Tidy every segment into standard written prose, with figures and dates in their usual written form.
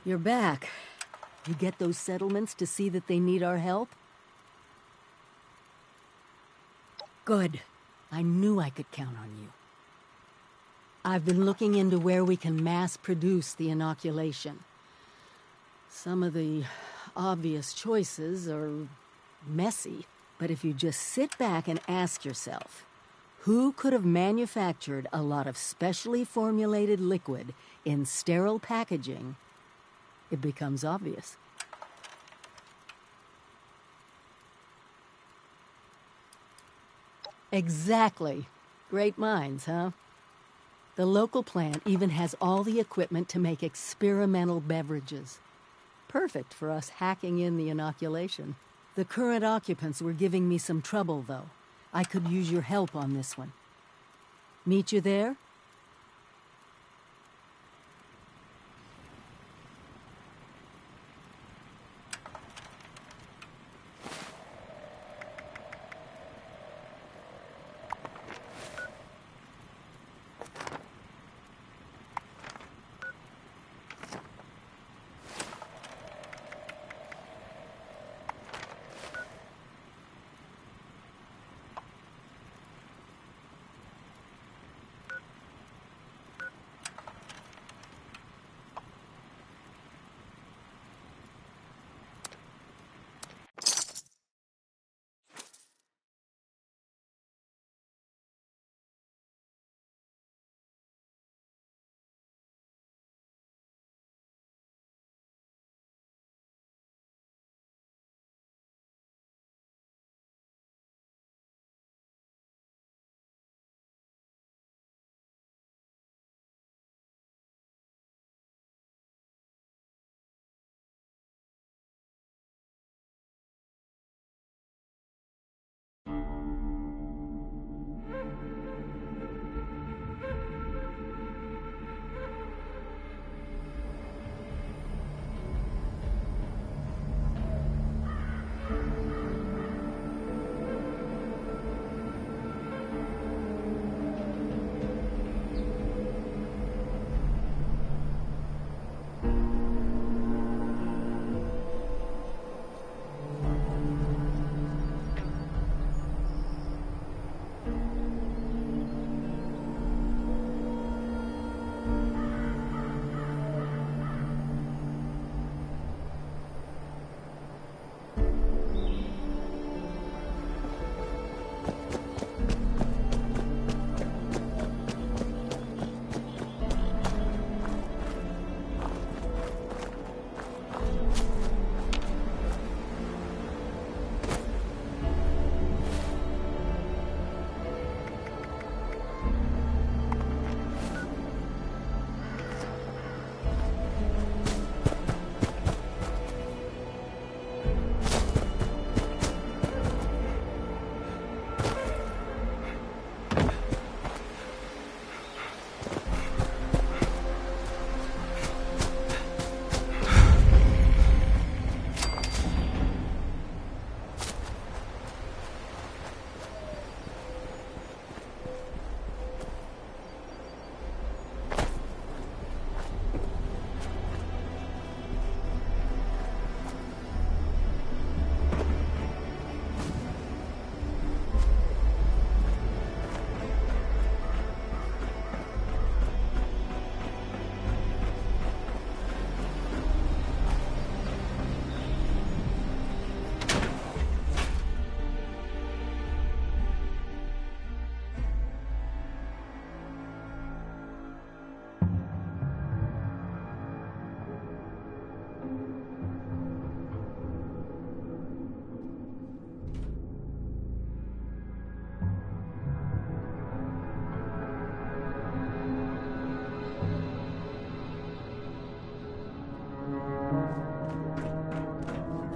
You're back. You get those settlements to see that they need our help? Good. I knew I could count on you. I've been looking into where we can mass produce the inoculation. Some of the obvious choices are messy, but if you just sit back and ask yourself, who could have manufactured a lot of specially formulated liquid in sterile packaging, it becomes obvious. Exactly. Great minds, huh? The local plant even has all the equipment to make experimental beverages. Perfect for us hacking in the inoculation. The current occupants were giving me some trouble, though. I could use your help on this one. Meet you there?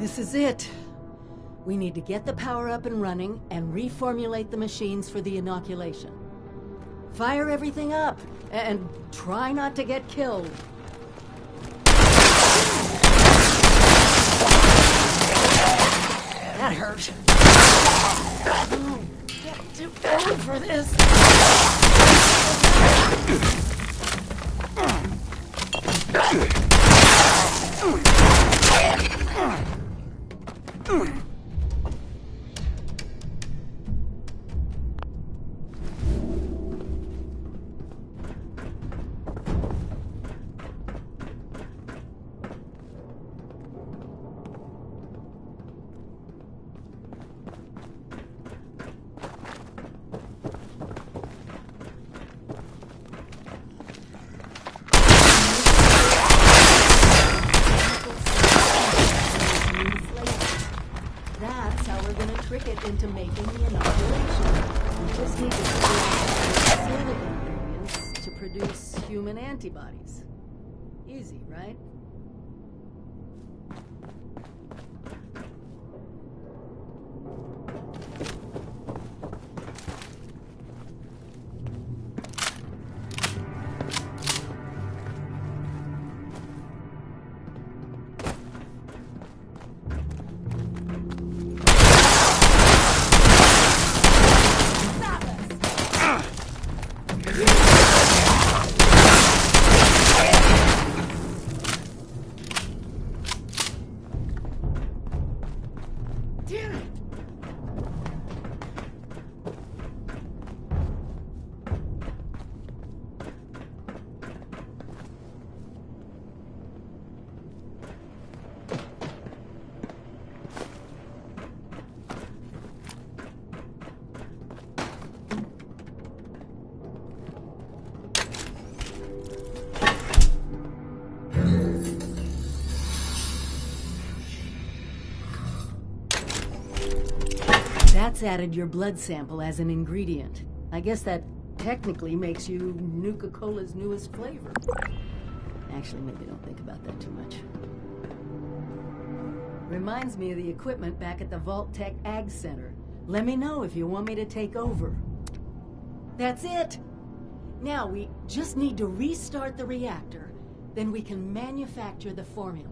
This is it. We need to get the power up and running and reformulate the machines for the inoculation. Fire everything up and try not to get killed. That hurt. Oh, get too old for this. That's how we're gonna trick it into making the inoculation. We just need to figure out ingredients to produce human antibodies. Easy, right? That's added your blood sample as an ingredient. I guess that technically makes you Nuka-Cola's newest flavor. Actually, maybe don't think about that too much. Reminds me of the equipment back at the Vault Tech Ag Center. Let me know if you want me to take over. That's it! Now we just need to restart the reactor, then we can manufacture the formula.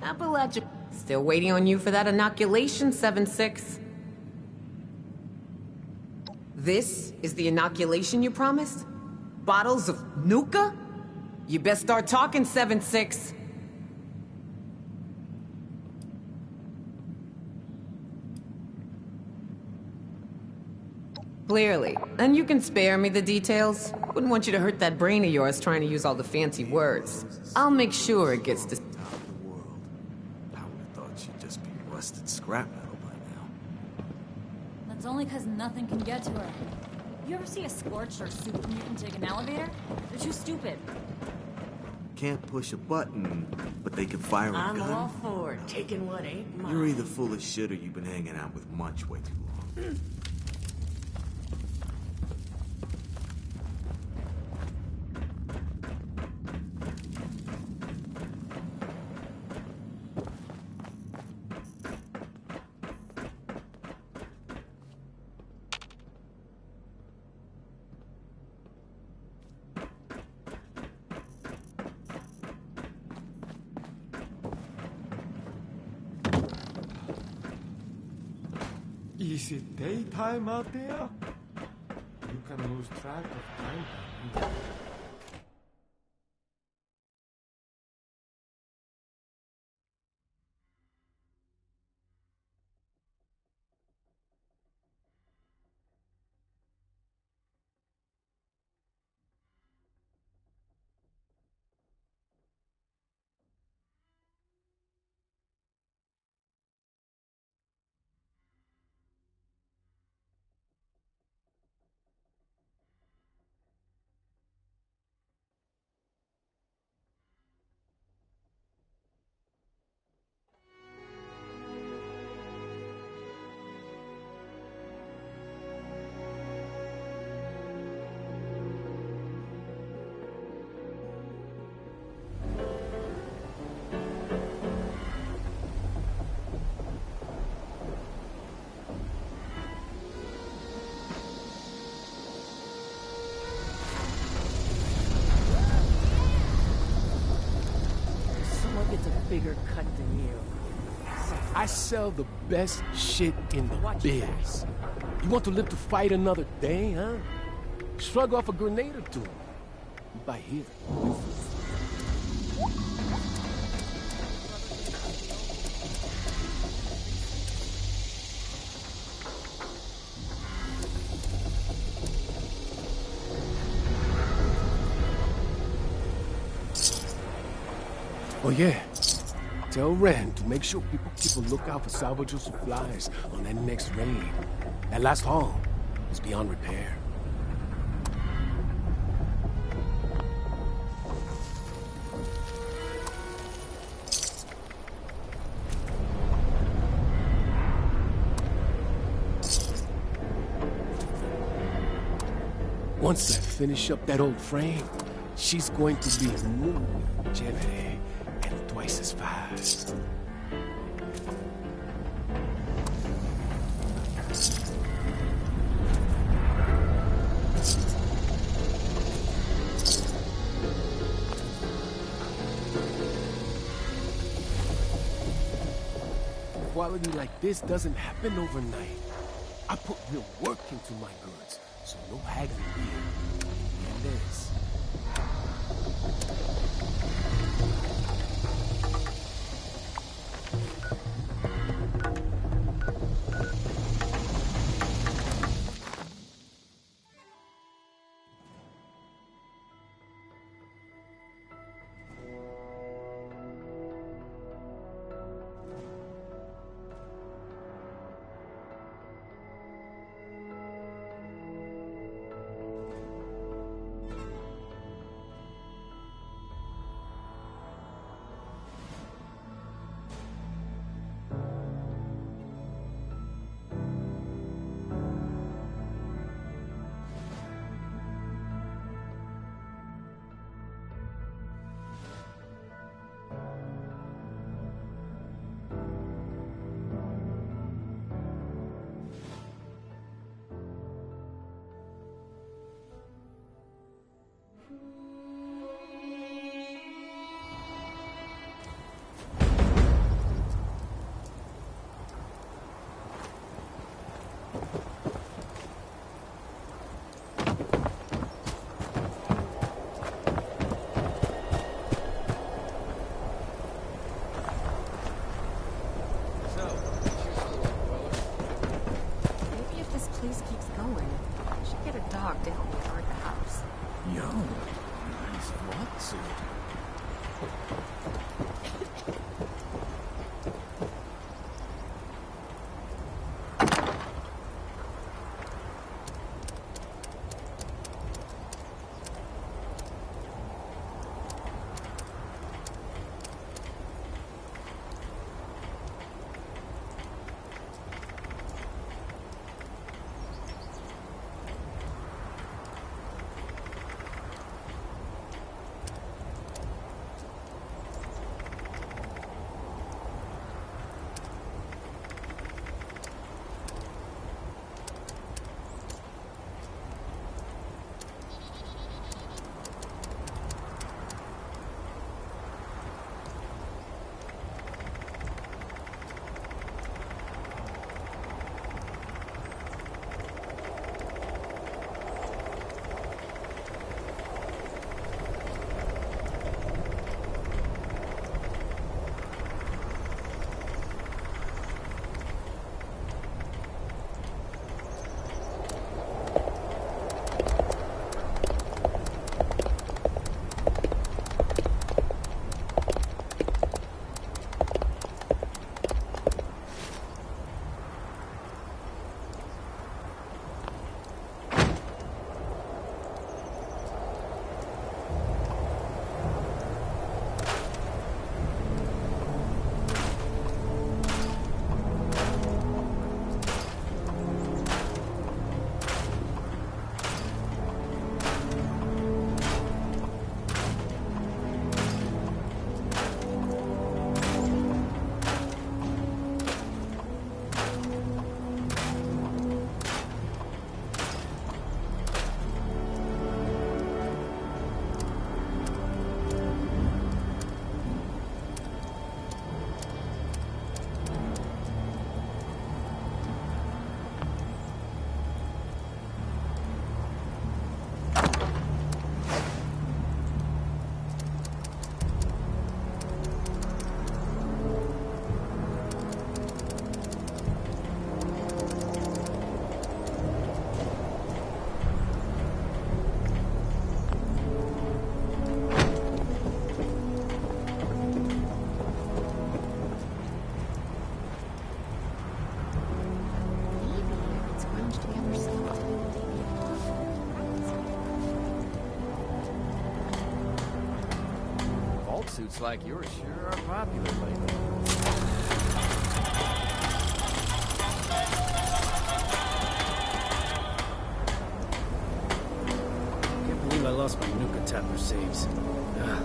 Appalachia. Still waiting on you for that inoculation, 7-6. This is the inoculation you promised? Bottles of Nuka? You best start talking, 7-6. Clearly. And you can spare me the details. Wouldn't want you to hurt that brain of yours trying to use all the fancy words. I'll make sure it gets to... Top of the world. I would have thought she'd just be rusted scrap metal by now. That's only because nothing can get to her. You ever see a scorched or super mutant take an elevator? They're too stupid. Can't push a button, but they can fire a gun. I'm all for it, taking what ain't mine. You're either full of shit or you've been hanging out with Munch way too long. Is it daytime out there? You can lose track of time. Bigger cut than you. I sell the best shit in the biz. You want to live to fight another day, huh? Shrug off a grenade or two. You buy here. Oh yeah. Tell Ren to make sure people keep a lookout for salvageable supplies on that next raid. That last haul is beyond repair. Once I finish up that old frame, she's going to be muy chévere and twice as fast. Quality like this doesn't happen overnight. I put real work into my goods, so no haggling here. And this. Looks like yours sure are popular lately. Can't believe I lost my Nuka Tapper saves. Ah.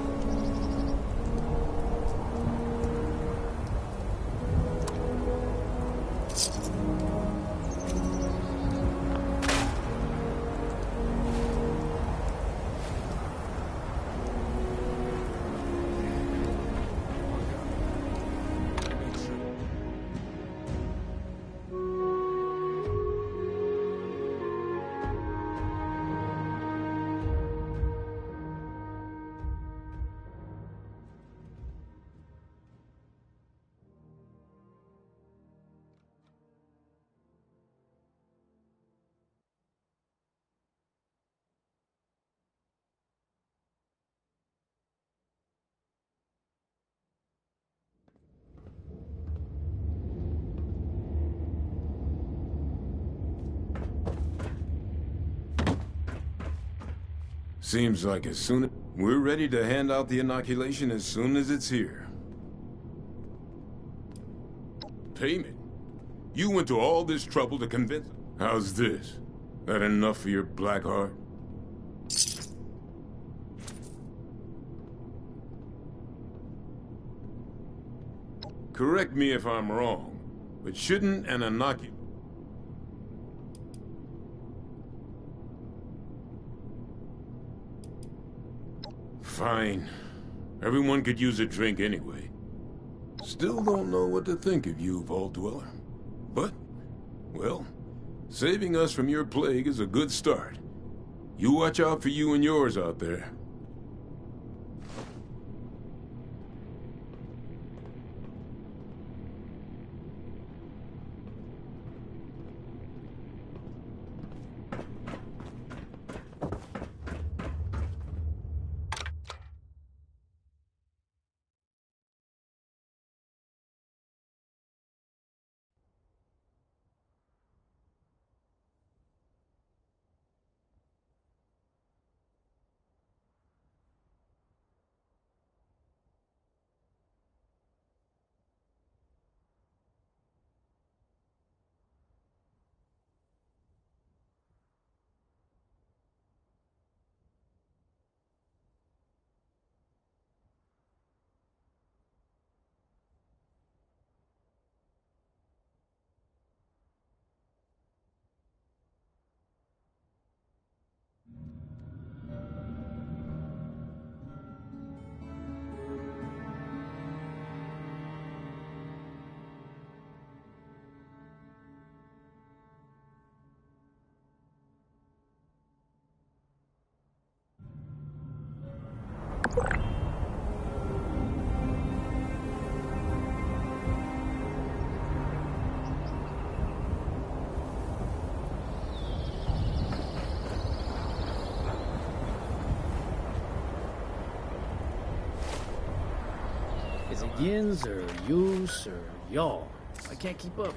Seems like we're ready to hand out the inoculation as soon as it's here. Payment? You went to all this trouble to convince... How's this? That enough for your black heart? Correct me if I'm wrong, but shouldn't an inoculation... Fine. Everyone could use a drink anyway. Still don't know what to think of you, Vault Dweller. But, well, saving us from your plague is a good start. You watch out for you and yours out there. Is it yins or yous or y'all? I can't keep up.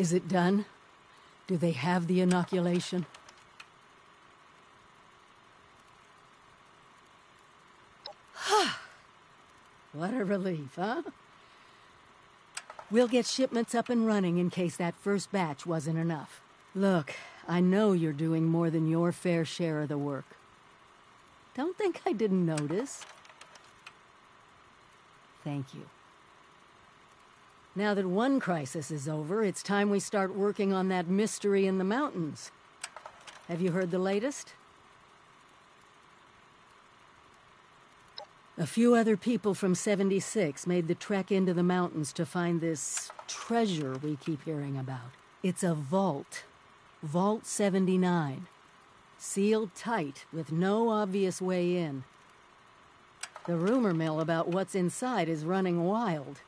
Is it done? Do they have the inoculation? What a relief, huh? We'll get shipments up and running in case that first batch wasn't enough. Look, I know you're doing more than your fair share of the work. Don't think I didn't notice. Thank you. Now that one crisis is over, it's time we start working on that mystery in the mountains. Have you heard the latest? A few other people from 76 made the trek into the mountains to find this treasure we keep hearing about. It's a vault. Vault 79. Sealed tight, with no obvious way in. The rumor mill about what's inside is running wild.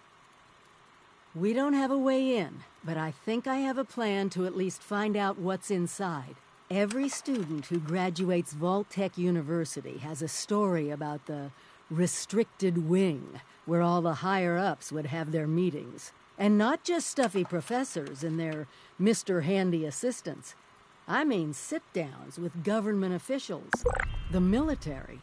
We don't have a way in, but I think I have a plan to at least find out what's inside. Every student who graduates Vault Tech University has a story about the restricted wing, where all the higher-ups would have their meetings. And not just stuffy professors and their Mr. Handy assistants. I mean sit-downs with government officials, the military.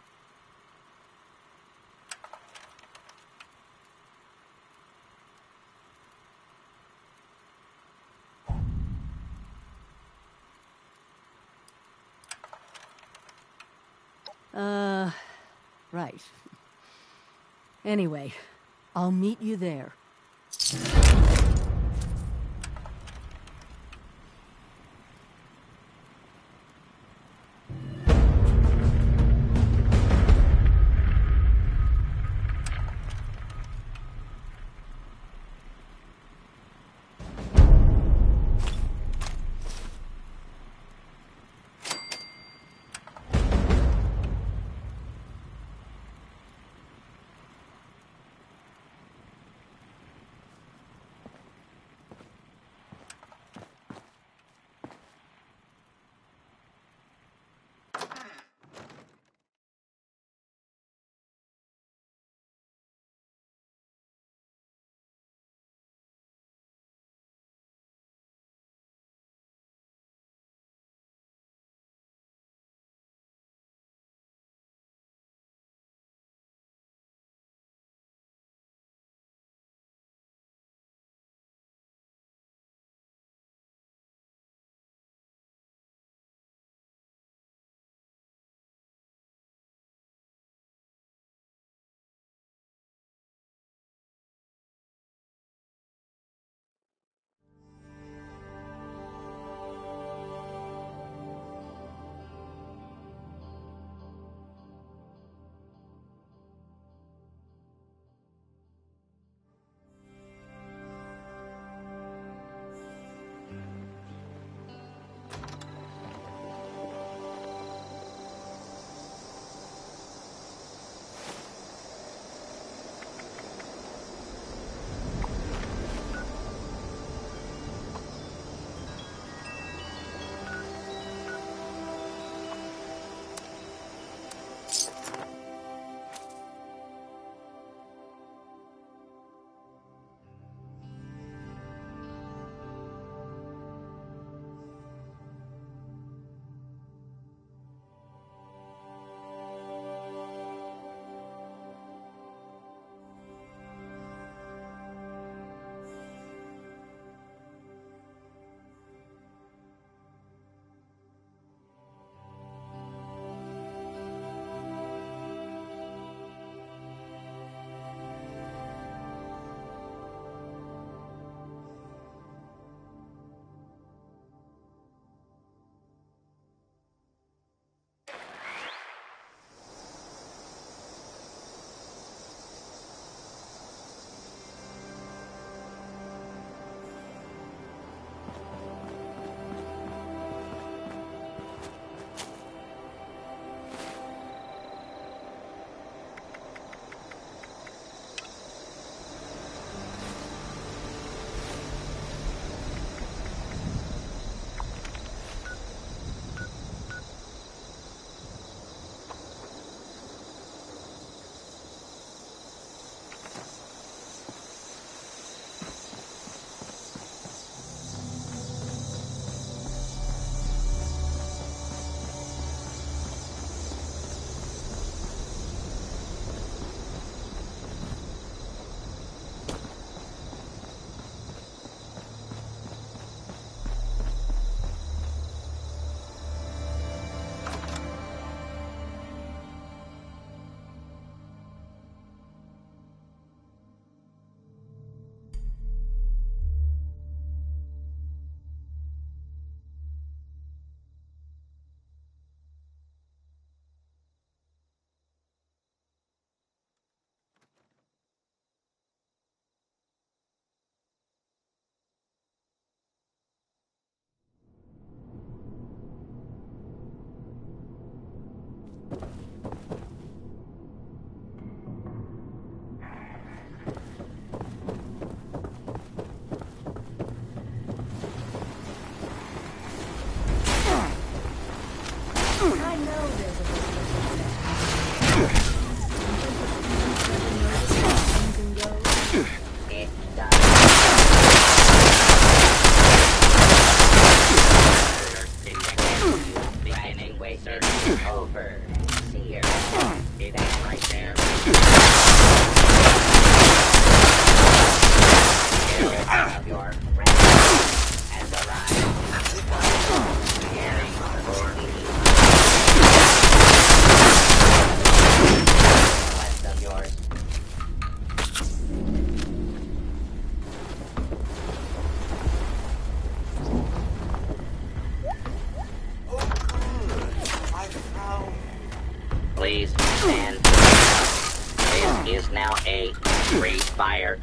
Right. Anyway, I'll meet you there. Free fire.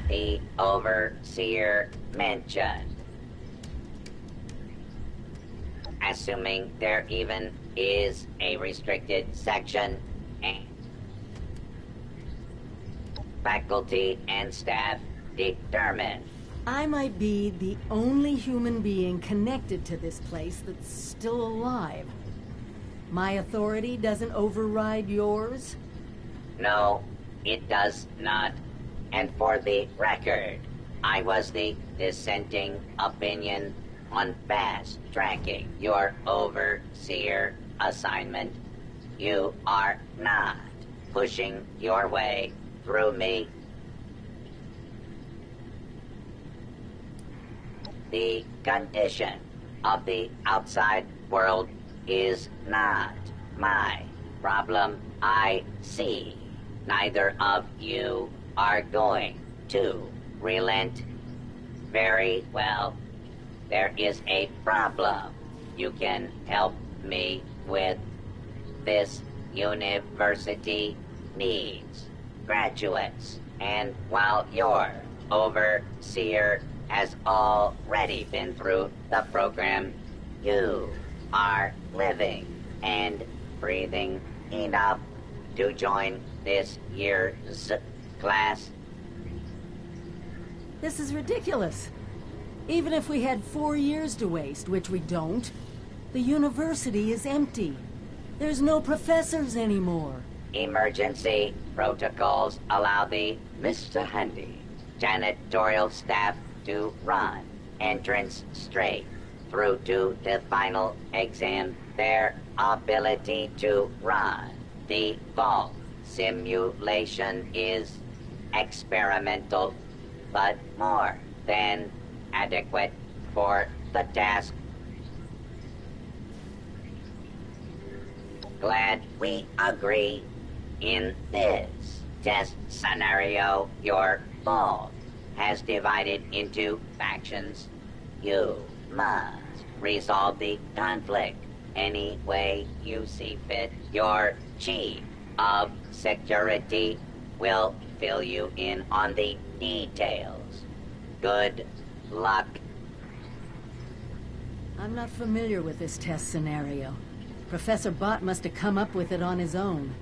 The Overseer mentioned. Assuming there even is a restricted section, and faculty and staff determined. I might be the only human being connected to this place that's still alive. My authority doesn't override yours? No, it does not. And for the record, I was the dissenting opinion on fast-tracking your overseer assignment. You are not pushing your way through me. The condition of the outside world is not my problem. I see. Neither of you are going to relent. Very well. There is a problem you can help me with. This university needs graduates, and while your overseer has already been through the program, you are living and breathing enough to join this year's class. This is ridiculous. Even if we had 4 years to waste, which we don't, the university is empty. There's no professors anymore. Emergency protocols allow the Mr. Handy janitorial staff to run entrance straight through to the final exam. Their ability to run the vault simulation is experimental, but more than adequate for the task. Glad we agree. In this test scenario, your vault has divided into factions. You must resolve the conflict any way you see fit. Your chief of security will fill you in on the details. Good luck. I'm not familiar with this test scenario. Professor Bott must have come up with it on his own.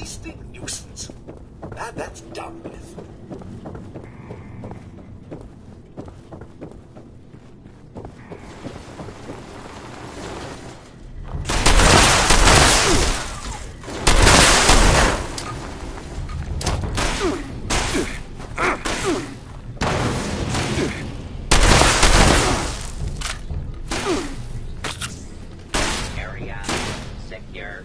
wasting nuisance. That's done with. Area secure.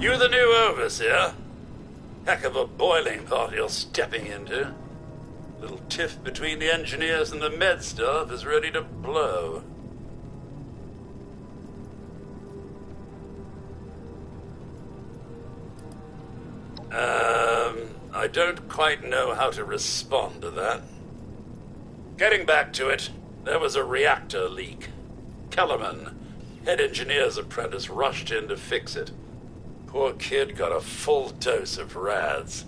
You the new overseer? Heck of a boiling pot you're stepping into. Little tiff between the engineers and the med staff is ready to blow. I don't quite know how to respond to that. Getting back to it, there was a reactor leak. Kellerman, head engineer's apprentice, rushed in to fix it. Poor kid got a full dose of rads.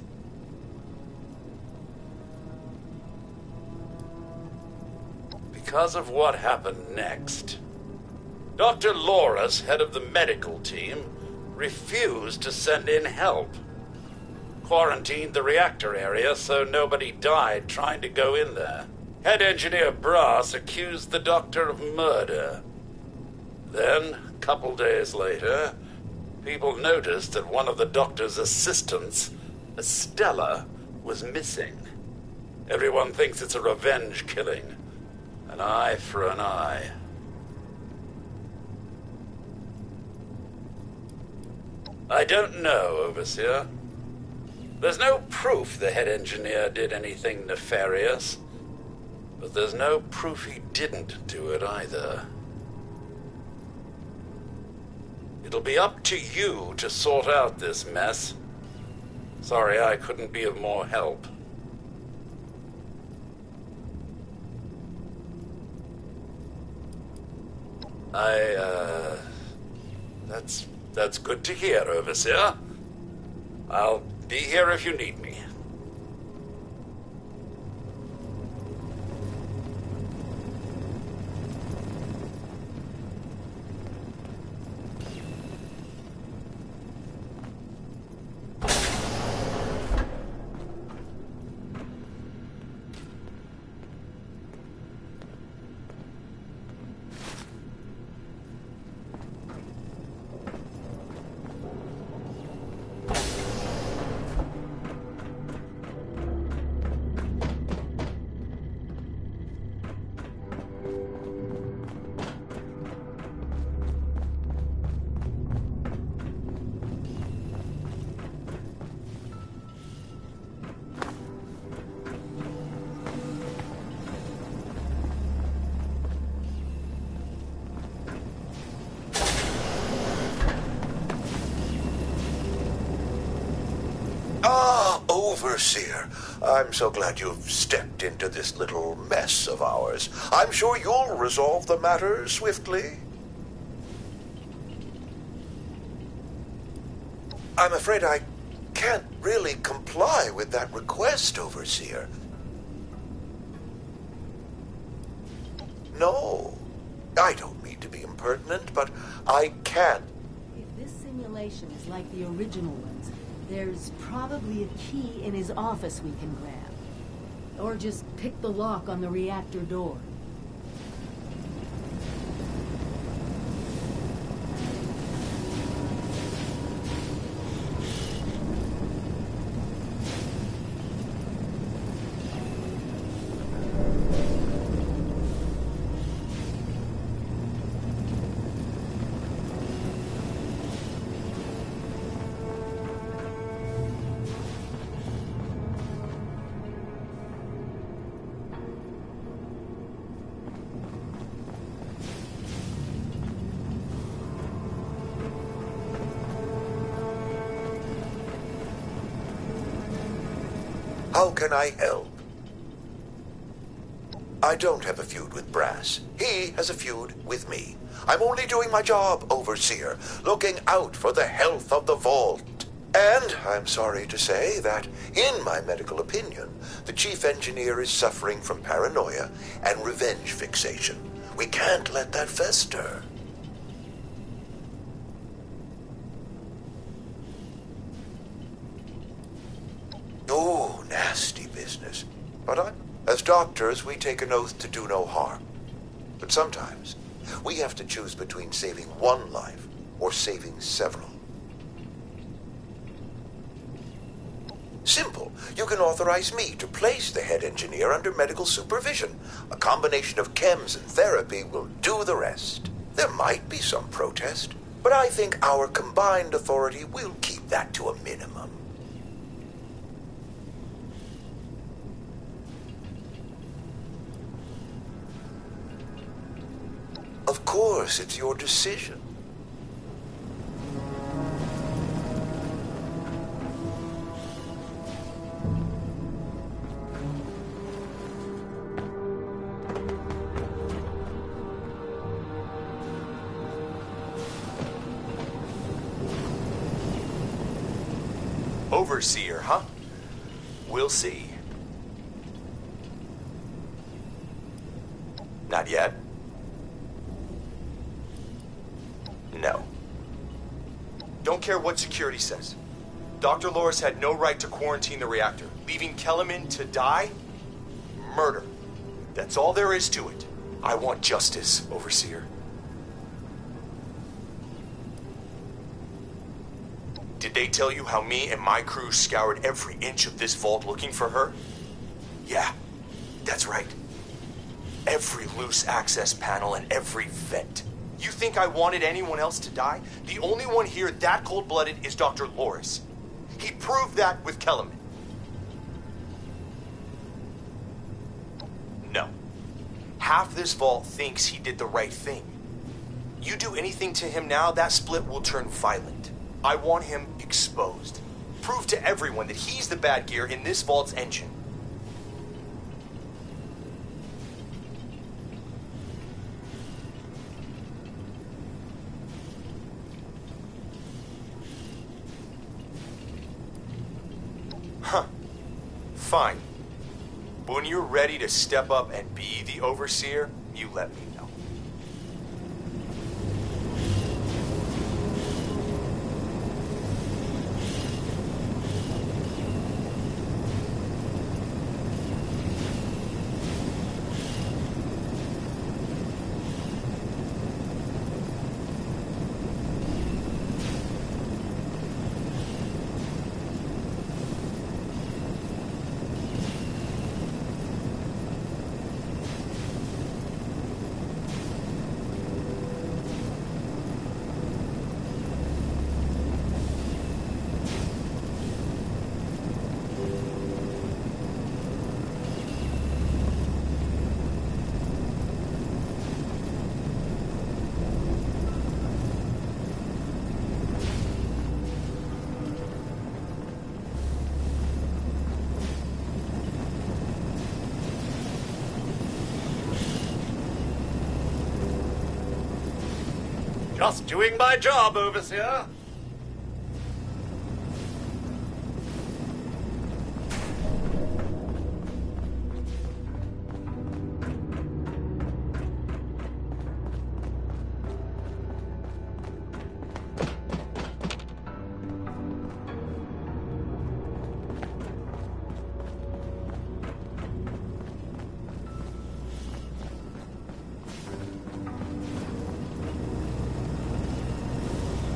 Because of what happened next, Dr. Laura's head of the medical team refused to send in help. Quarantined the reactor area so nobody died trying to go in there. Head engineer Brass accused the doctor of murder. Then, a couple days later, people noticed that one of the doctor's assistants, Estella, was missing. Everyone thinks it's a revenge killing. An eye for an eye. I don't know, Overseer. There's no proof the head engineer did anything nefarious, but there's no proof he didn't do it either. It'll be up to you to sort out this mess. Sorry I couldn't be of more help. That's good to hear, Overseer. I'll be here if you need me. Overseer, I'm so glad you've stepped into this little mess of ours. I'm sure you'll resolve the matter swiftly. I'm afraid I can't really comply with that request, Overseer. No, I don't mean to be impertinent, but I can't. If this simulation is like the original ones, there's probably a key in his office we can grab. Or just pick the lock on the reactor door. How can I help? I don't have a feud with Brass. He has a feud with me. I'm only doing my job, Overseer, looking out for the health of the vault. And I'm sorry to say that, in my medical opinion, the chief engineer is suffering from paranoia and revenge fixation. We can't let that fester. Oh, nasty business. But as doctors, we take an oath to do no harm. But sometimes, we have to choose between saving one life or saving several. Simple. You can authorize me to place the head engineer under medical supervision. A combination of chems and therapy will do the rest. There might be some protest, but I think our combined authority will keep that to a minimum. Of course, it's your decision. Overseer, huh? We'll see. Not yet. No. Don't care what security says. Dr. Loris had no right to quarantine the reactor. Leaving Kellerman to die? Murder. That's all there is to it. I want justice, Overseer. Did they tell you how me and my crew scoured every inch of this vault looking for her? Yeah, that's right. Every loose access panel and every vent. You think I wanted anyone else to die? The only one here that cold-blooded is Dr. Loris. He proved that with Kellerman. No. Half this vault thinks he did the right thing. You do anything to him now, that split will turn violent. I want him exposed. Prove to everyone that he's the bad gear in this vault's engine. Huh. Fine. When you're ready to step up and be the Overseer, you let me know. Just doing my job, Overseer.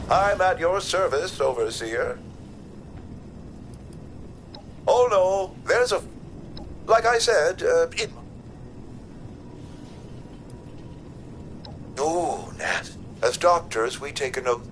I'm at your service, Overseer. Oh no, there's a... Like I said, Oh, Nat. As doctors, we take an oath.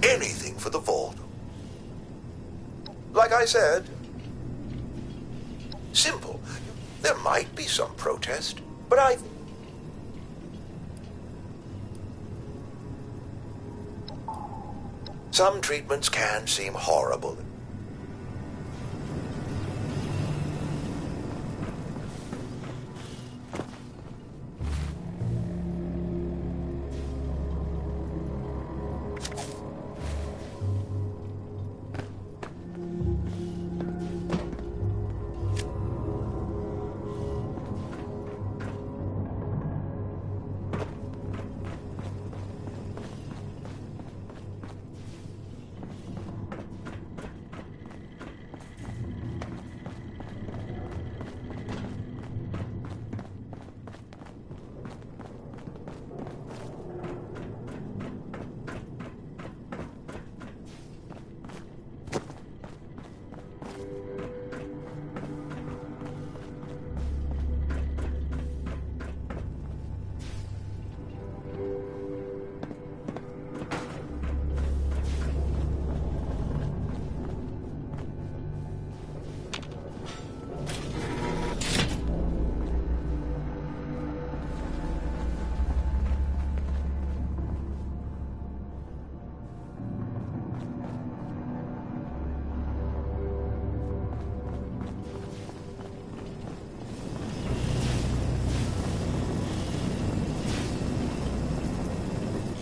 Anything for the vault. Like I said, simple. There might be some protest, but some treatments can seem horrible.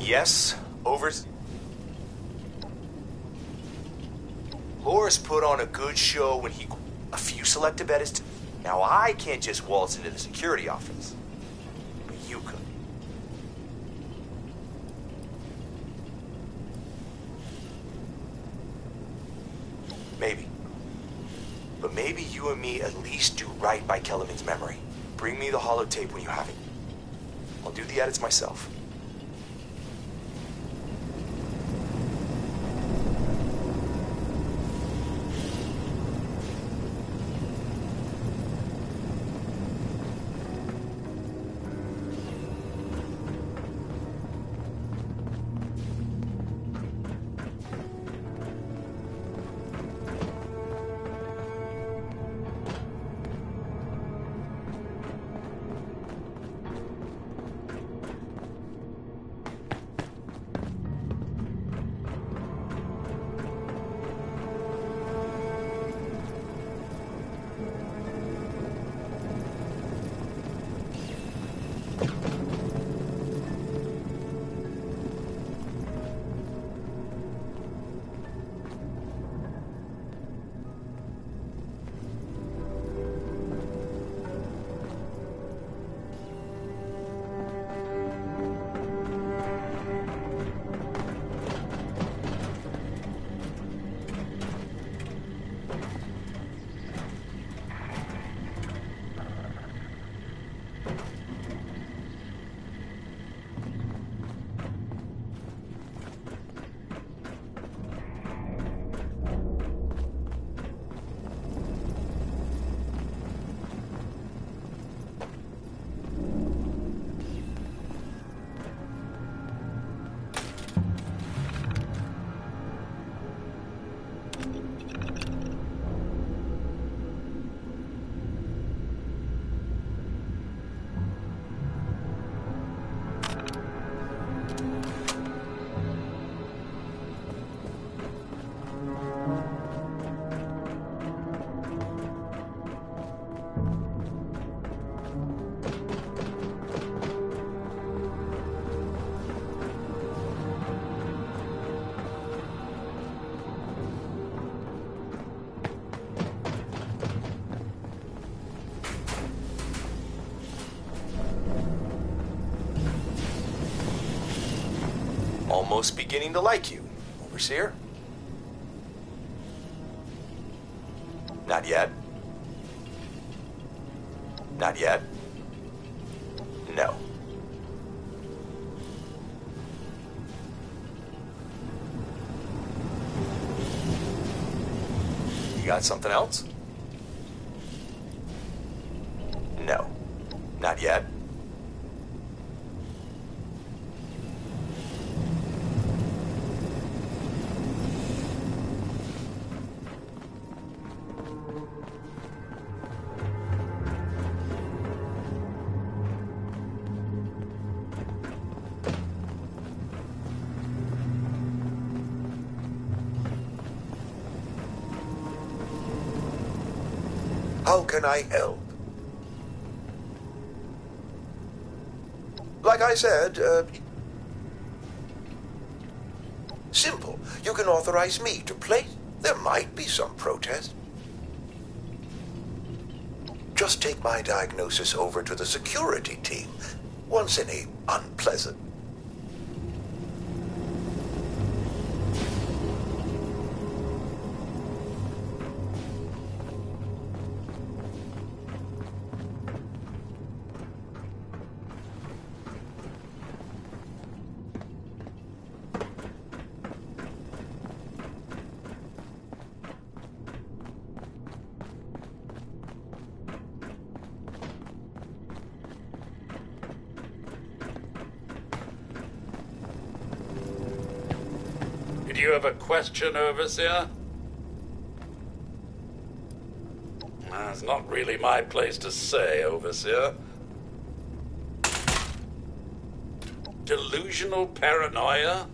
Yes, Loris put on a good show when he... A few selective edits. Now I can't just waltz into the security office. But you could. Maybe. But maybe you and me at least do right by Kellerman's memory. Bring me the holotape when you have it. I'll do the edits myself. Almost beginning to like you, Overseer. Not yet. Not yet. No. You got something else? No. Not yet. How can I help? Like I said, simple. You can authorize me to play. There might be some protest. Just take my diagnosis over to the security team. Once any unpleasant. Do you have a question, Overseer? It's not really my place to say, Overseer. Delusional paranoia?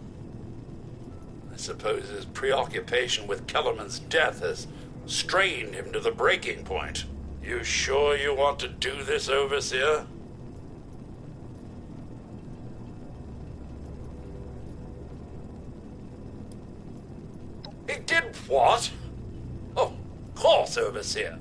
I suppose his preoccupation with Kellerman's death has strained him to the breaking point. You sure you want to do this, Overseer? He did what? Oh, of course, Overseer.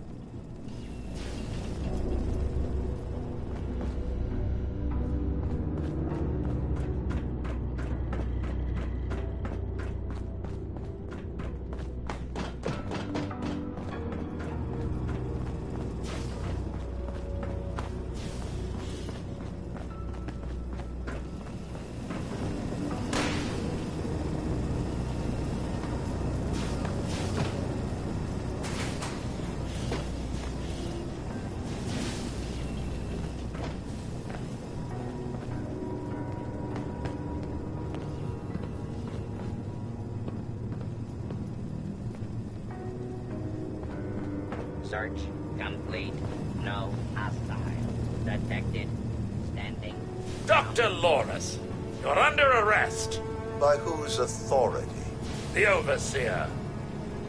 Search complete. No hostile detected. Standing. Dr. Loris, you're under arrest. By whose authority? The Overseer.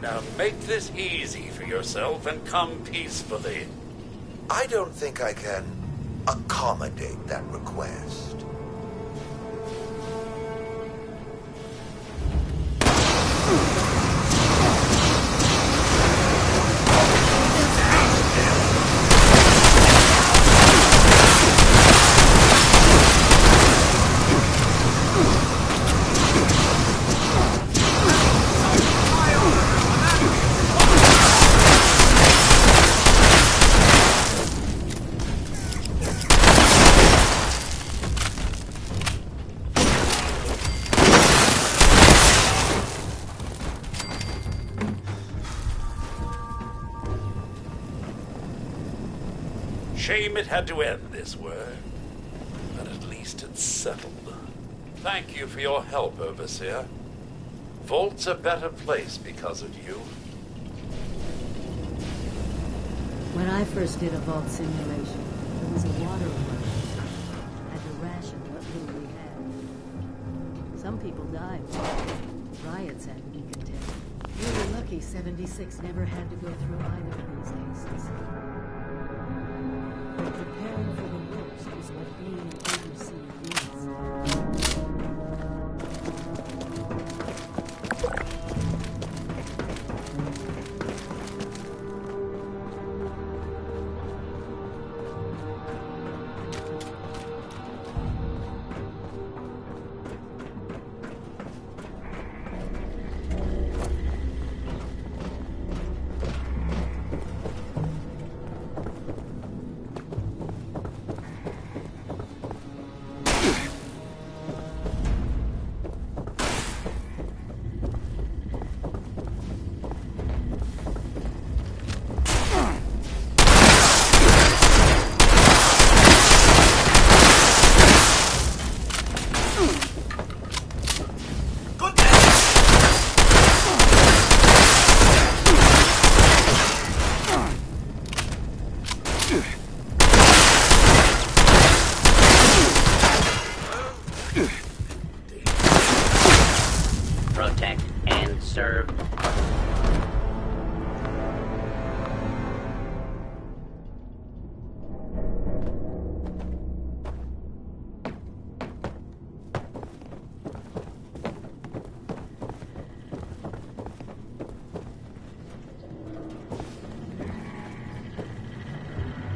Now make this easy for yourself and come peacefully. I don't think I can accommodate that request. Shame it had to end this way, but at least it's settled. Thank you for your help, Overseer. Vault's a better place because of you. When I first did a vault simulation, there was a water emergency. Had to ration what little we had. Some people died. Riots had to be contained. We were lucky 76 never had to go through either of these cases. But preparing for the worst is what being an overseer is. Protect and serve.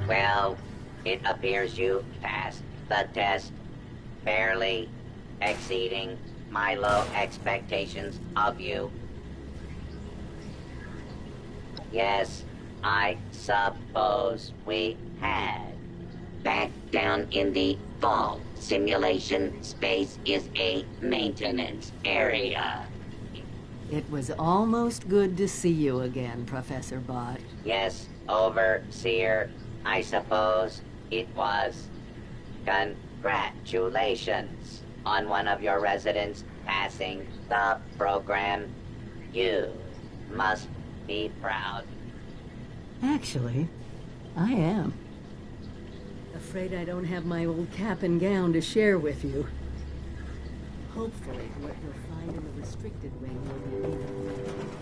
Well, it appears you passed the test, barely exceeding my low expectations of you. Yes, I suppose we had. Back down in the vault, simulation space is a maintenance area. It was almost good to see you again, Professor Bott. Yes, Overseer, I suppose it was. Congratulations on one of your residents passing the program. You must be proud. Actually, I am. Afraid I don't have my old cap and gown to share with you. Hopefully, what you'll find in the restricted wing will be even.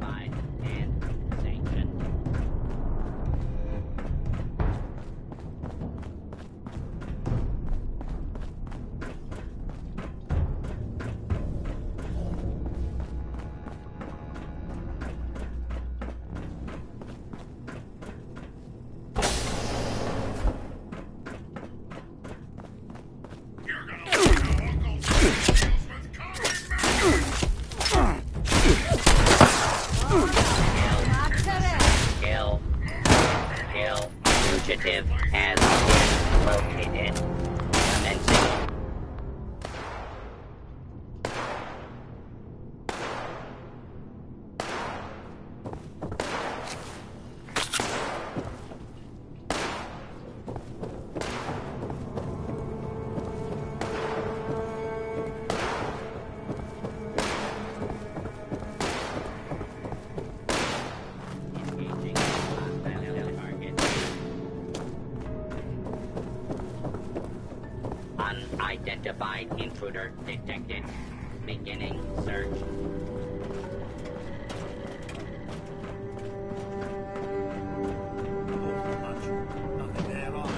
identified and sanctioned. Kill. Fugitive has been located. Commencing. Unidentified intruder detected. Beginning search. Nothing there at all.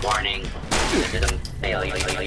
Warning. System failure imminent.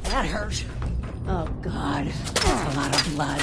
That hurt. Oh, God. That's a lot of blood.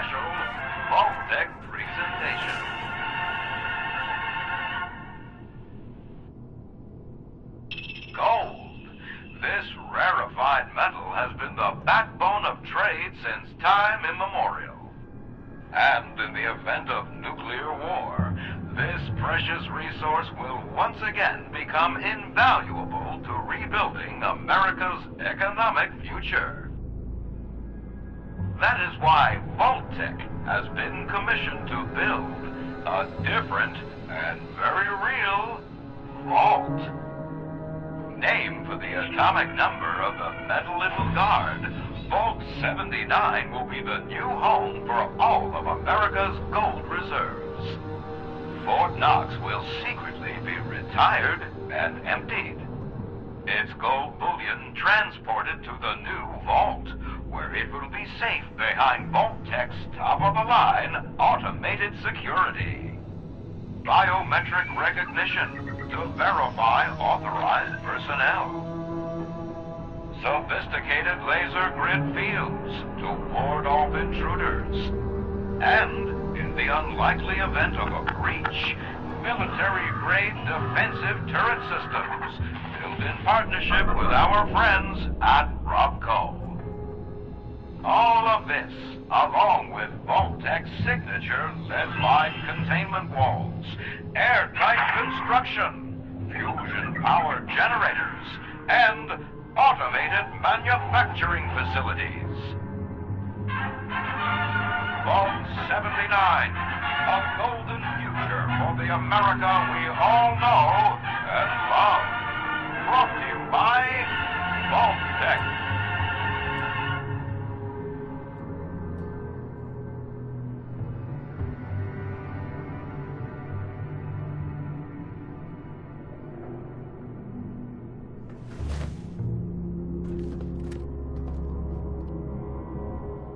special Vault-Tec presentation. Gold. This rarefied metal has been the backbone of trade since time immemorial. And in the event of nuclear war, this precious resource will once again become invaluable to rebuilding America's economic future. That is why Vault-Tec has been commissioned to build a different and very real vault. Named for the atomic number of the metal little guard, Vault 79 will be the new home for all of America's gold reserves. Fort Knox will secretly be retired and emptied. Its gold bullion transported to the new vault, where it will be safe behind Vault-Tec's top-of-the-line automated security. Biometric recognition to verify authorized personnel. Sophisticated laser grid fields to ward off intruders. And, in the unlikely event of a breach, military-grade defensive turret systems built in partnership with our friends at Robco. All of this, along with Vault-Tec's signature lead-lined containment walls, airtight construction, fusion-powered generators, and automated manufacturing facilities. Vault 79, a golden future for the America we all know and love. Brought to you by Vault-Tec.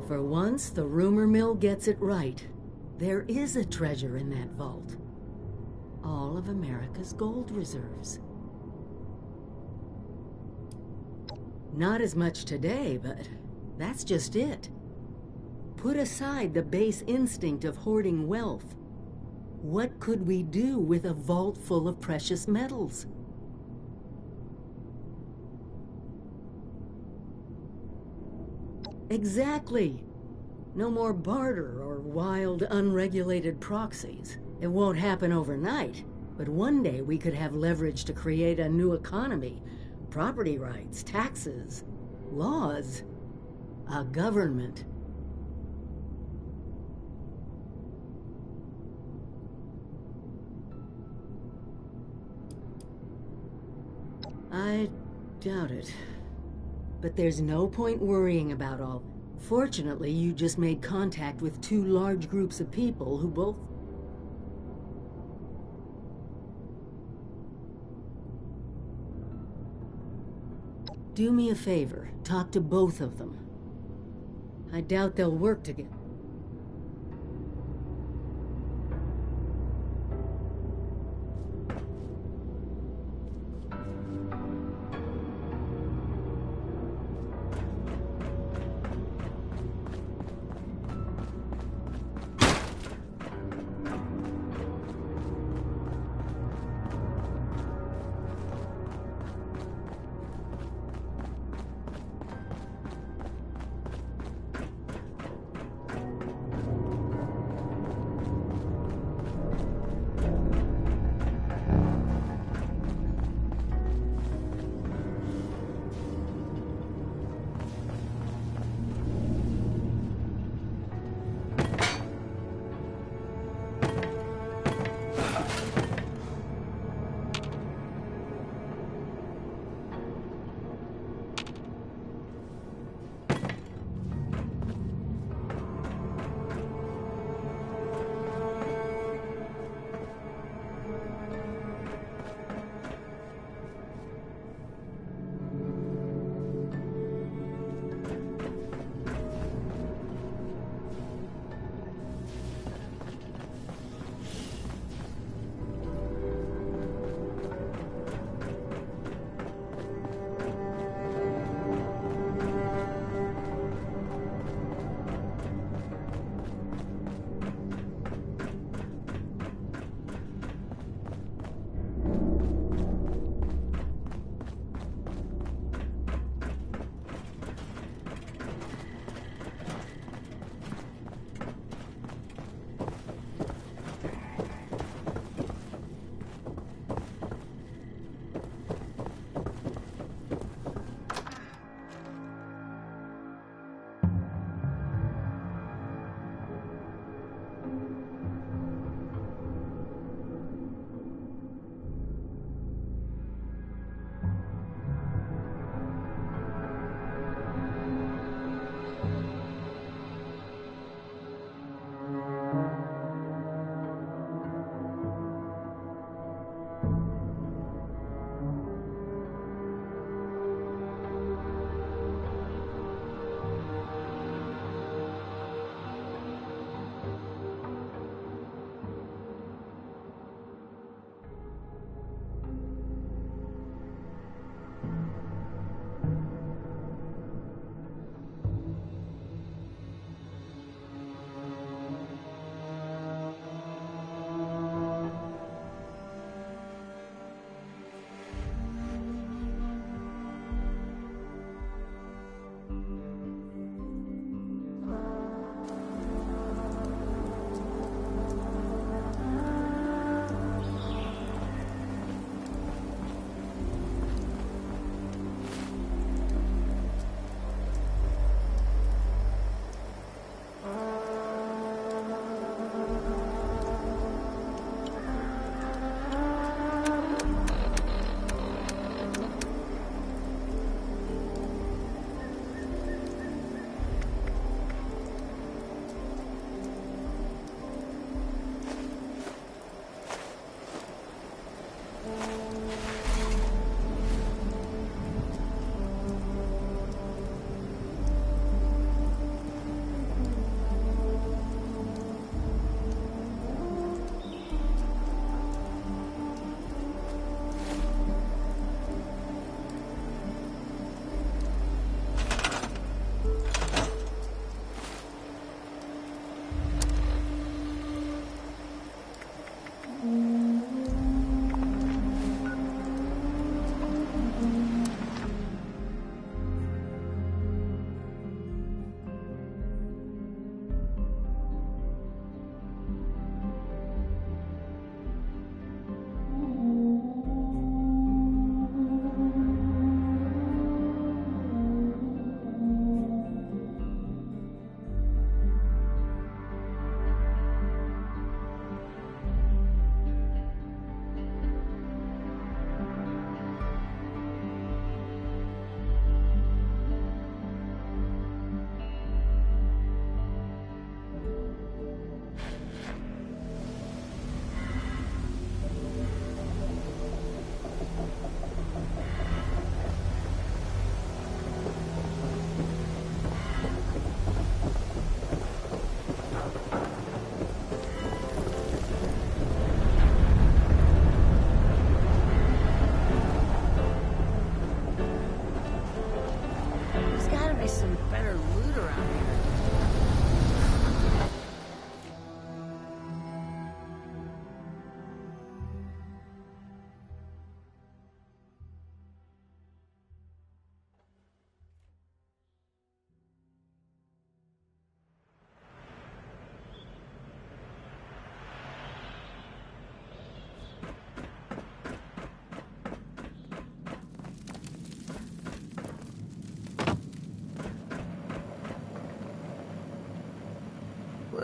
For once, the rumor mill gets it right. There is a treasure in that vault. All of America's gold reserves. Not as much today, but that's just it. Put aside the base instinct of hoarding wealth. What could we do with a vault full of precious metals? Exactly. No more barter or wild, unregulated proxies. It won't happen overnight, but one day we could have leverage to create a new economy. Property rights, taxes, laws, a government. I doubt it. But there's no point worrying about all. Fortunately, you just made contact with two large groups of people who both... Do me a favor, talk to both of them. I doubt they'll work together.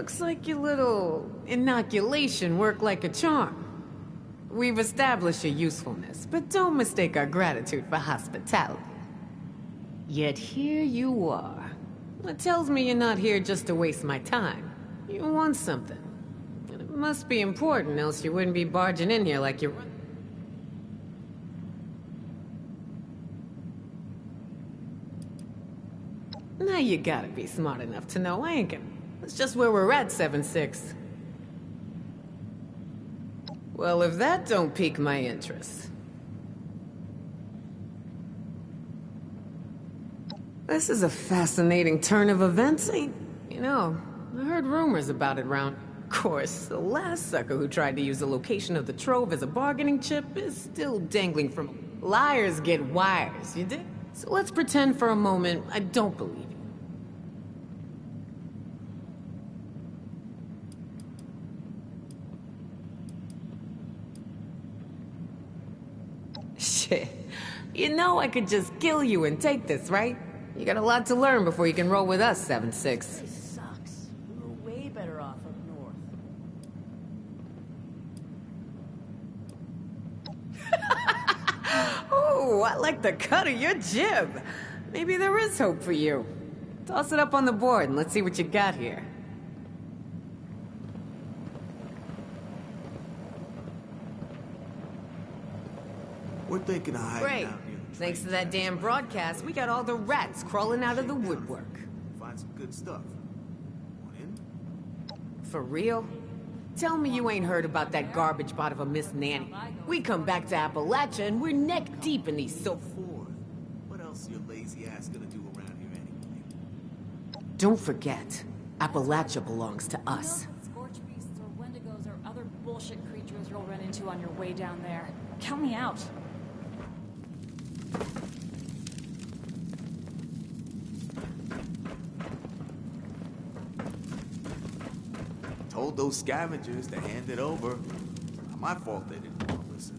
Looks like your little inoculation worked like a charm. We've established your usefulness, but don't mistake our gratitude for hospitality. Yet here you are. That tells me you're not here just to waste my time. You want something. And it must be important, else you wouldn't be barging in here like you're... Now you gotta be smart enough to know I ain't gonna... That's just where we're at, 7-6. Well, if that don't pique my interest... This is a fascinating turn of events, ain't... You know, I heard rumors about it round... Of course, the last sucker who tried to use the location of the trove as a bargaining chip is still dangling from... Liars get wires, you dig? So let's pretend for a moment I don't believe you. Shit. You know I could just kill you and take this, right? You got a lot to learn before you can roll with us, 7-6. This sucks. We were way better off up north. Oh, I like the cut of your jib. Maybe there is hope for you. Toss it up on the board and let's see what you got here. We're thinking of hiding Great. out near the Thanks to train that damn tracks. broadcast, we got all the rats crawling out of the woodwork. Find some good stuff. Want in? For real? Tell me you ain't heard about that garbage bot of a Miss Nanny. We come back to Appalachia and we're neck deep in these so... What else is your lazy ass gonna do around here anyway? Don't forget, Appalachia belongs to us. Scorch beasts or wendigos or other bullshit creatures you'll run into on your way down there. Count me out. Told those scavengers to hand it over. Not my fault they didn't want to listen.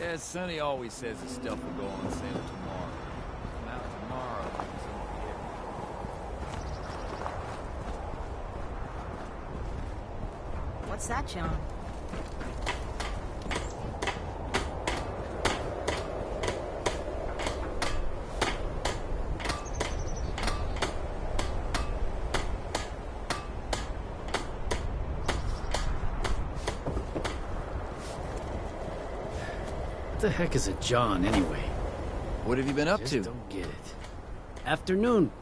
Yeah, Sonny always says his stuff will go on sale tomorrow. Come out tomorrow, so What's that, John? the heck is a John, anyway? What have you been up Just to? don't get it. Afternoon.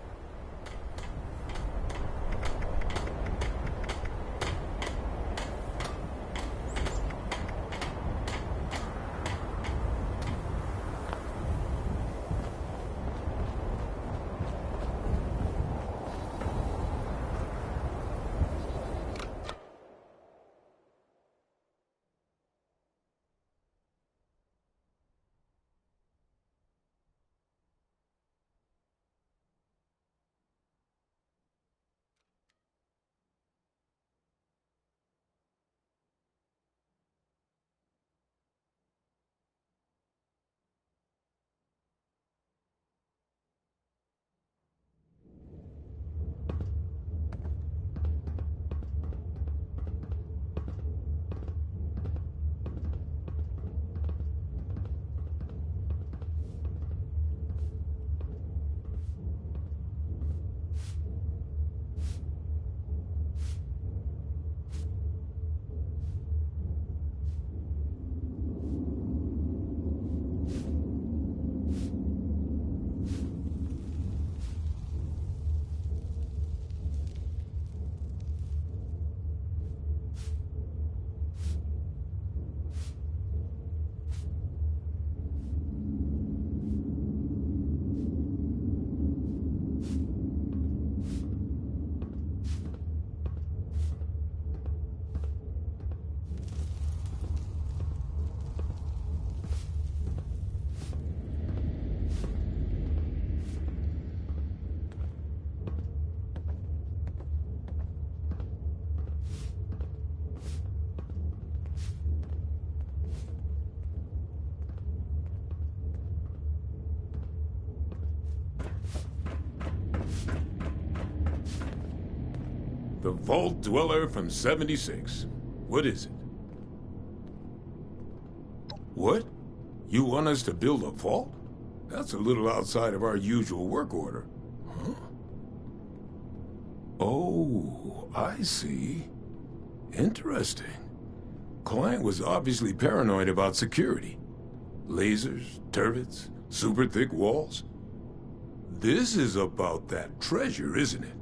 The Vault Dweller from 76. What is it? What? You want us to build a vault? That's a little outside of our usual work order. Huh? Oh, I see. Interesting. Client was obviously paranoid about security. Lasers, turrets, super thick walls. This is about that treasure, isn't it?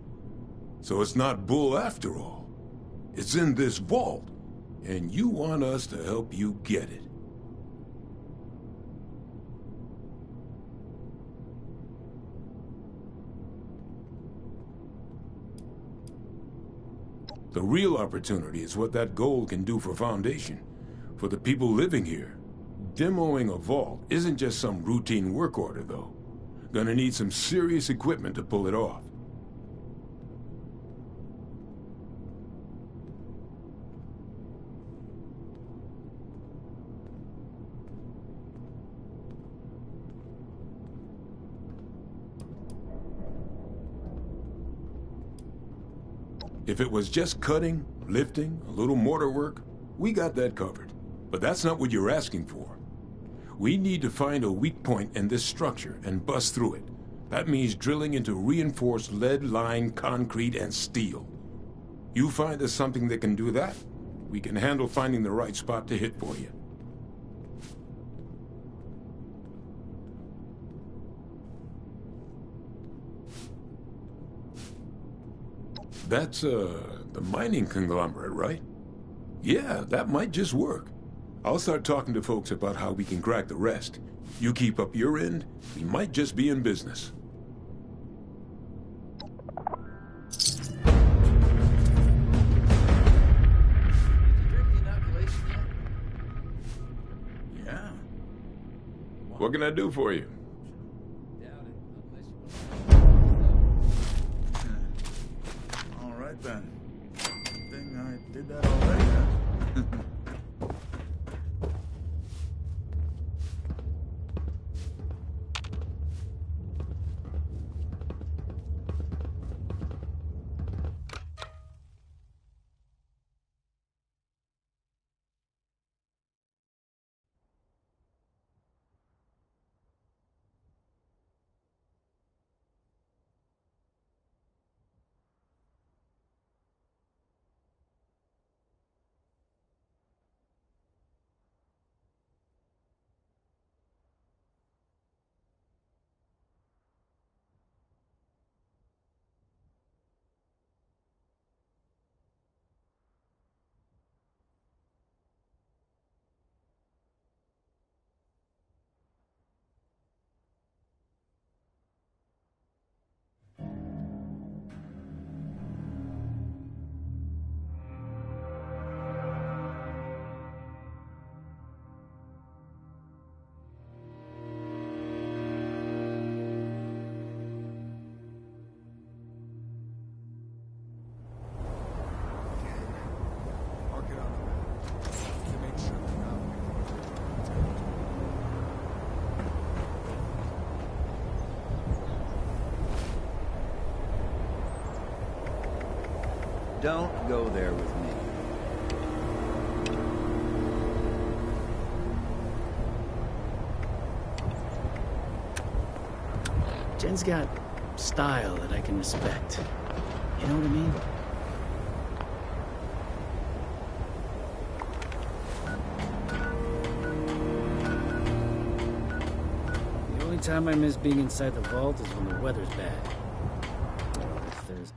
So it's not bull after all. It's in this vault, and you want us to help you get it. The real opportunity is what that gold can do for Foundation, for the people living here. Demoing a vault isn't just some routine work order, though. Gonna need some serious equipment to pull it off. If it was just cutting, lifting, a little mortar work, we got that covered. But that's not what you're asking for. We need to find a weak point in this structure and bust through it. That means drilling into reinforced lead-lined concrete and steel. You find us something that can do that, we can handle finding the right spot to hit for you. That's, the mining conglomerate, right? Yeah, that might just work. I'll start talking to folks about how we can crack the rest. You keep up your end, we might just be in business. Yeah. What can I do for you? All right then. Good thing I did that already. Huh? Don't go there with me. Jen's got style that I can respect. You know what I mean? The only time I miss being inside the vault is when the weather's bad. If there's...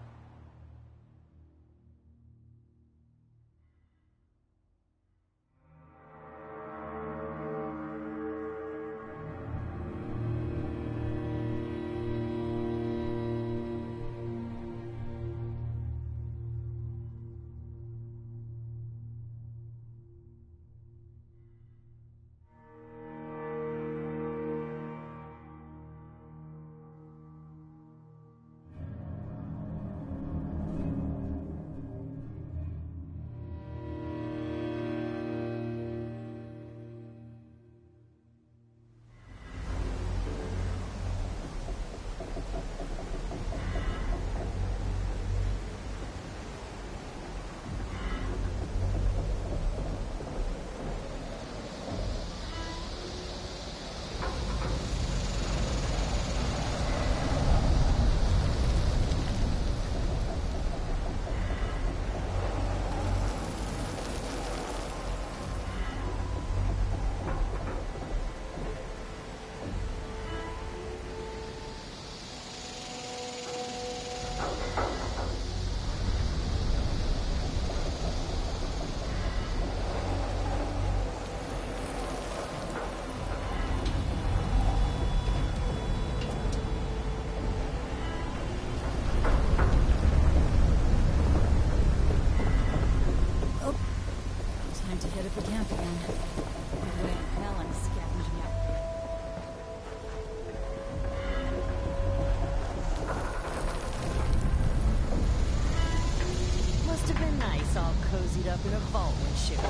Up in a vault when shooting.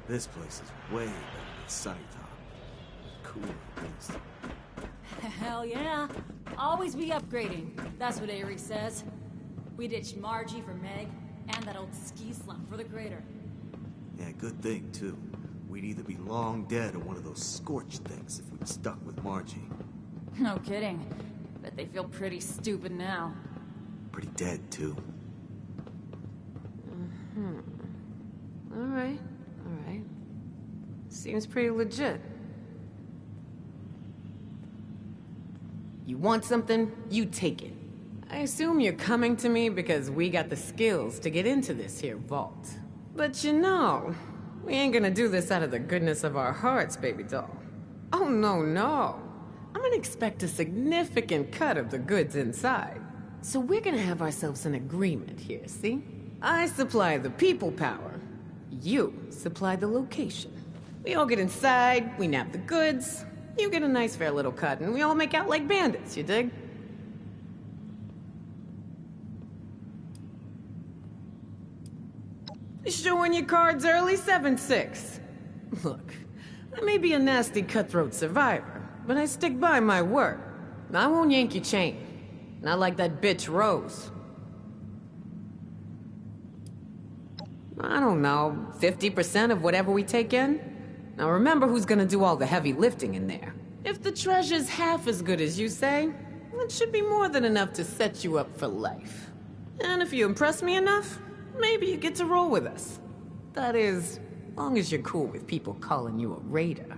This place is way better than Sunnytop. Cool, at least. Hell yeah. Always be upgrading. That's what Avery says. We ditched Margie for Meg, and that old ski slump for the crater. Yeah, good thing, too. We'd either be long dead or one of those scorched things if we'd stuck with Margie. No kidding. Bet they feel pretty stupid now. Pretty dead, too. Alright, alright. Seems pretty legit. You want something, you take it. I assume you're coming to me because we got the skills to get into this here vault. But you know, we ain't gonna do this out of the goodness of our hearts, baby doll. Oh, no, no. I'm gonna expect a significant cut of the goods inside. So we're gonna have ourselves an agreement here, see? I supply the people power. You supply the location. We all get inside, we nab the goods, you get a nice fair little cut, and we all make out like bandits, you dig? Showing your cards early, 7-6. Look, I may be a nasty cutthroat survivor, but I stick by my word. I won't yank your chain. Not like that bitch Rose. I don't know, 50% of whatever we take in? Now remember who's gonna do all the heavy lifting in there. If the treasure's half as good as you say, it should be more than enough to set you up for life. And if you impress me enough, maybe you get to roll with us. That is, long as you're cool with people calling you a raider.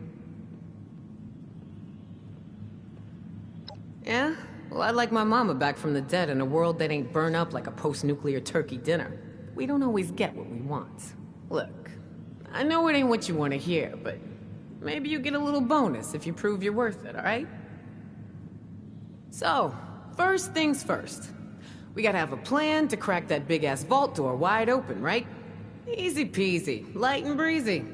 Yeah? Well, I'd like my mama back from the dead in a world that ain't burned up like a post-nuclear turkey dinner. We don't always get what we want. Look, I know it ain't what you want to hear, but maybe you get a little bonus if you prove you're worth it, alright? So, first things first. We gotta have a plan to crack that big-ass vault door wide open, right? Easy peasy, light and breezy.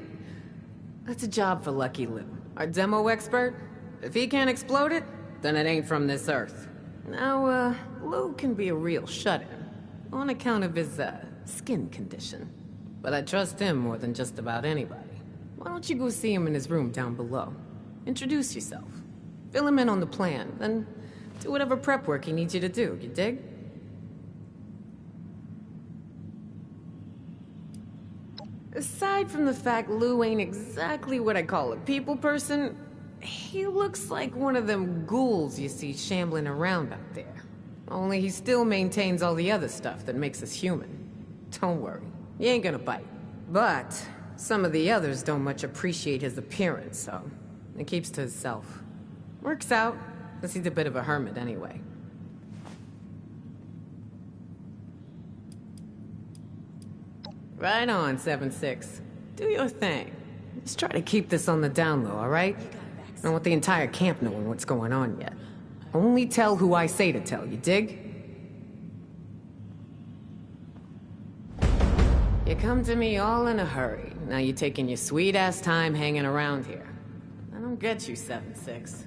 That's a job for Lucky Lou, our demo expert. If he can't explode it, then it ain't from this earth. Now, Lou can be a real shut-in. on account of his, skin condition. But I trust him more than just about anybody. Why don't you go see him in his room down below? Introduce yourself. Fill him in on the plan, then do whatever prep work he needs you to do, you dig? Aside from the fact Lou ain't exactly what I call a people person, he looks like one of them ghouls you see shambling around out there. Only he still maintains all the other stuff that makes us human. Don't worry, he ain't gonna bite. But some of the others don't much appreciate his appearance, so he keeps to himself. Works out, because he's a bit of a hermit anyway. Right on, 7-6. Do your thing. Just try to keep this on the down low, alright? I don't want the entire camp knowing what's going on yet. Only tell who I say to tell, you dig? You come to me all in a hurry. Now you're taking your sweet-ass time hanging around here. I don't get you, 7-6.